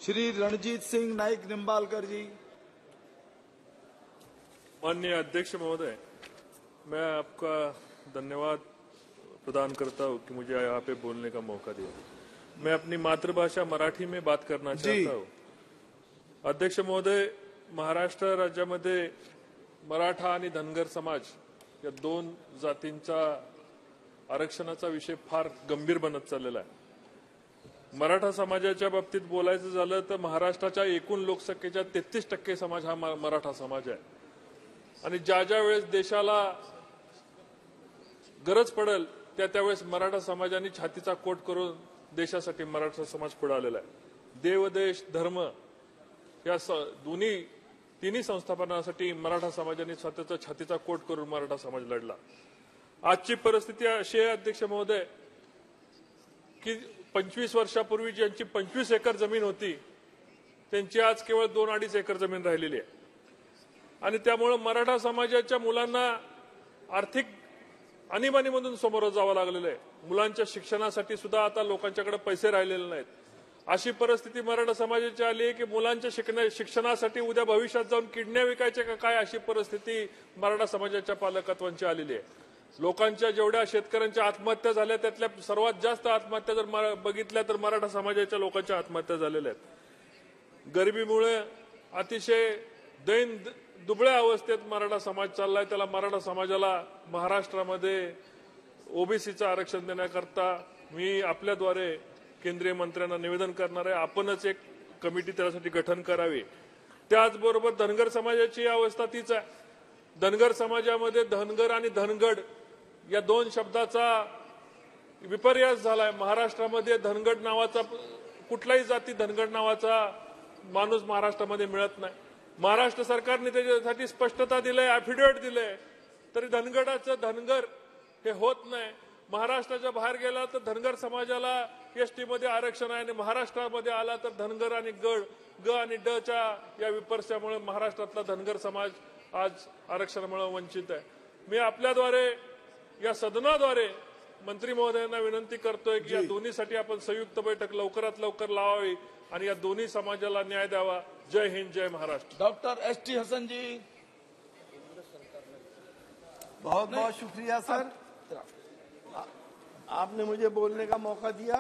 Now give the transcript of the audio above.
श्री रणजीत सिंह नाइक निम्बालकर जी। माननीय अध्यक्ष महोदय, मैं आपका धन्यवाद प्रदान करता हूं कि मुझे यहाँ पे बोलने का मौका दिया। मैं अपनी मातृभाषा मराठी में बात करना चाहता हूं। अध्यक्ष महोदय, महाराष्ट्र राज्यामध्ये मराठा आणि धनगर समाज या दोन जातींचा आरक्षणाचा विषय फार गंभीर बनत चाललेला आहे। मराठा समाजाच्या बाबतीत बोलायचं झालं तर महाराष्ट्राच्या एकूण लोकसंख्येच्या 33% समाज हा मराठा समाज आहे आणि ज्या वेळेस देशाला गरज पडेल त्यावेळेस मराठा समाजाने छातीचा कोट करून देशासाठी मराठा समाज पुढे आलेला आहे। देव देश धर्म या तिन्ही संस्थापनासाठी मराठा समाजाने स्वतःचा छातीचा कोट करून मराठा समाज लढला। आजची परिस्थिती अशी आहे अध्यक्ष महोदय की 25 वर्षापूर्वी ज्यांची 25 एकर जमीन होती त्यांची आज केवळ 2-2.5 एकर जमीन राहिलेली आहे आणि त्यामुळे मराठा समाजाच्या मुलांना आर्थिक आणीबाणीमधून समोर जावं लागलेलं आहे। मुलांच्या शिक्षणासाठी सुद्धा आता लोकांच्याकडे पैसे राहिलेले नाहीत। अशी परिस्थिती मराठा समाजाची आली आहे की मुलांच्या शिक्षणासाठी उद्या भविष्यात जाऊन किडण्या विकायच्या का काय अशी परिस्थिती मराठा समाजाच्या पालकत्वांची आलेली आहे। लोकांच्या जेवढ्या शेतकऱ्यांच्या आत्महत्या झाल्या त्यातल्या सर्वात जास्त आत्महत्या जर बघितल्या तर मराठा समाजाच्या लोकांच्या आत्महत्या झालेल्या आहेत। गरिबीमुळे अतिशय दुबळ्या अवस्थेत मराठा समाज चाललाय। त्याला मराठा समाजाला महाराष्ट्रामध्ये ओबीसीचं आरक्षण देण्याकरता मी आपल्याद्वारे केंद्रीय मंत्र्यांना निवेदन करणार आहे। आपणच एक कमिटी त्यासाठी गठन करावी। त्याचबरोबर धनगर समाजाची अवस्था तीच आहे। धनगर समाजामध्ये धनगर आणि धनगड या दोन शब्दाचा विपर्यास झालाय। महाराष्ट्रामध्ये धनगड नावाचा कुठलाही जाती धनगड नावाचा माणूस महाराष्ट्रामध्ये मिळत नाही। महाराष्ट्र सरकारने त्याच्यासाठी स्पष्टता दिली, ॲफिडेव्हिट दिले, तरी धनगडाचं धनगर हे होत नाही। महाराष्ट्राच्या बाहेर गेला तर धनगर समाजाला एसटी मध्ये आरक्षण आहे आणि महाराष्ट्रामध्ये आला तर धनगर आणि ग आणि ड च्या या विपर्यामुळे महाराष्ट्रातला धनगर समाज आज आरक्षणामुळे वंचित आहे। मी आपल्याद्वारे या सदनाद्वारे मंत्री महोदयांना विनंती करतोय की या दोन्हीसाठी आपण संयुक्त बैठक लवकरात लवकर लावावी आणि या दोन्ही समाजाला न्याय द्यावा। जय हिंद, जय महाराष्ट्र। डॉक्टर ST हसन जी, बहुत बहुत शुक्रिया सर, आपने मुझे बोलने का मौका दिया।